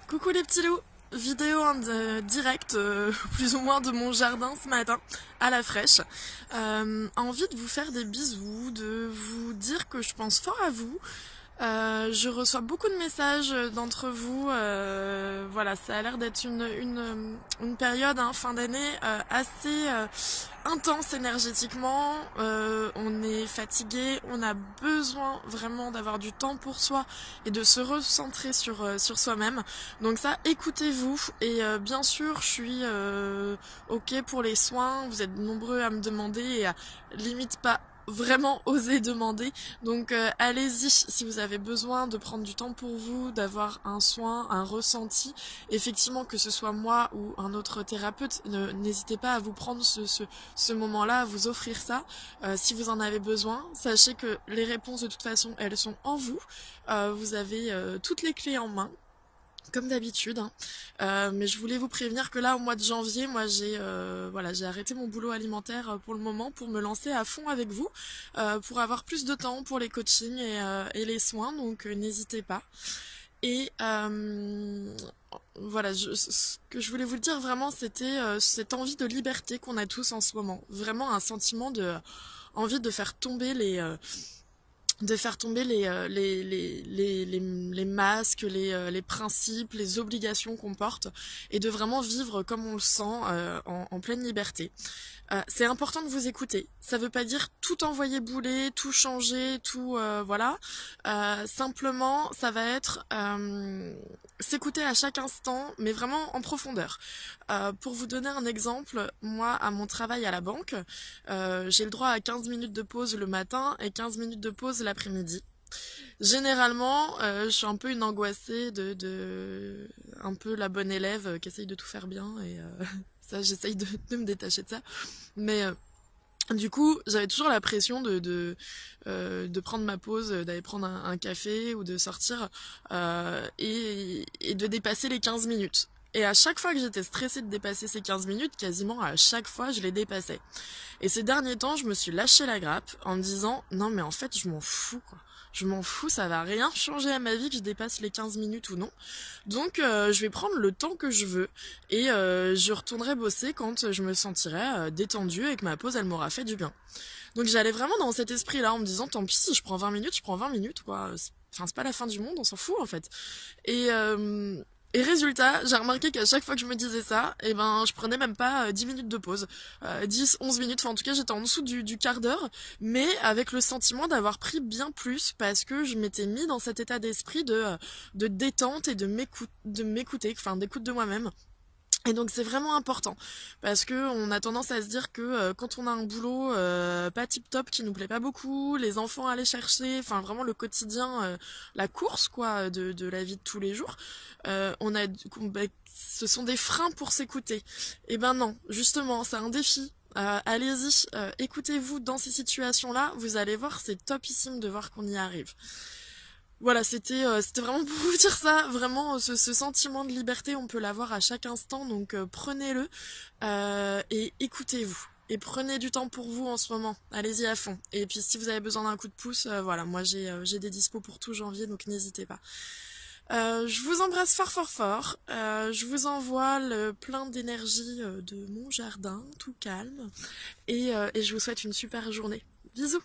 Coucou les petits loups, vidéo en direct plus ou moins de mon jardin ce matin à la fraîche. Envie de vous faire des bisous, de vous dire que je pense fort à vous. Je reçois beaucoup de messages d'entre vous. Voilà, ça a l'air d'être une période, fin d'année, assez intense énergétiquement. On est fatigué, on a besoin vraiment d'avoir du temps pour soi et de se recentrer sur soi-même. Donc ça, écoutez-vous. Et bien sûr, je suis ok pour les soins. Vous êtes nombreux à me demander et à limite pas vraiment oser demander. Donc allez-y si vous avez besoin de prendre du temps pour vous, d'avoir un soin, un ressenti. Effectivement, que ce soit moi ou un autre thérapeute, n'hésitez pas à vous prendre ce moment-là, à vous offrir ça. Si vous en avez besoin, sachez que les réponses de toute façon, elles sont en vous. Vous avez toutes les clés en main. Comme d'habitude, mais je voulais vous prévenir que là, au mois de janvier, moi j'ai arrêté mon boulot alimentaire pour le moment pour me lancer à fond avec vous, pour avoir plus de temps pour les coachings et les soins, donc n'hésitez pas. Et voilà, ce que je voulais vous dire vraiment, c'était cette envie de liberté qu'on a tous en ce moment, vraiment un sentiment de envie de faire tomber les masques, les principes, les obligations qu'on porte et de vraiment vivre comme on le sent en pleine liberté. C'est important de vous écouter. Ça veut pas dire tout envoyer bouler, tout changer, tout voilà. Simplement, ça va être s'écouter à chaque instant, mais vraiment en profondeur. Pour vous donner un exemple, moi, à mon travail à la banque, j'ai le droit à 15 minutes de pause le matin et 15 minutes de pause l'après-midi. Généralement, je suis un peu une angoissée un peu la bonne élève qui essaye de tout faire bien et ça, j'essaye de me détacher de ça. Mais du coup, j'avais toujours la pression de prendre ma pause, d'aller prendre un café ou de sortir et de dépasser les 15 minutes. Et à chaque fois que j'étais stressée de dépasser ces 15 minutes, quasiment à chaque fois, je les dépassais. Et ces derniers temps, je me suis lâché la grappe en me disant « Non mais en fait, je m'en fous quoi. Je m'en fous, ça va rien changer à ma vie que je dépasse les 15 minutes ou non. Donc je vais prendre le temps que je veux et je retournerai bosser quand je me sentirai détendue et que ma pause, elle m'aura fait du bien. » Donc j'allais vraiment dans cet esprit-là en me disant « Tant pis, si je prends 20 minutes, je prends 20 minutes quoi. Enfin, c'est pas la fin du monde, on s'en fout en fait. » Et résultat, j'ai remarqué qu'à chaque fois que je me disais ça, je prenais même pas 10 minutes de pause. 10, 11 minutes, enfin en tout cas j'étais en dessous du quart d'heure, mais avec le sentiment d'avoir pris bien plus parce que je m'étais mis dans cet état d'esprit de détente et de m'écouter, enfin d'écoute de moi-même. Et donc c'est vraiment important parce que on a tendance à se dire que quand on a un boulot pas tip top qui nous plaît pas beaucoup, les enfants à aller chercher, enfin vraiment le quotidien, la course quoi de la vie de tous les jours, ce sont des freins pour s'écouter. Et ben non, justement c'est un défi. Allez-y, écoutez-vous dans ces situations-là, vous allez voir c'est topissime de voir qu'on y arrive. Voilà, c'était vraiment pour vous dire ça, vraiment ce sentiment de liberté, on peut l'avoir à chaque instant, donc prenez-le et écoutez-vous. Et prenez du temps pour vous en ce moment, allez-y à fond. Et puis si vous avez besoin d'un coup de pouce, voilà, moi j'ai des dispos pour tout janvier, donc n'hésitez pas. Je vous embrasse fort fort fort, je vous envoie le plein d'énergie de mon jardin, tout calme, et je vous souhaite une super journée. Bisous!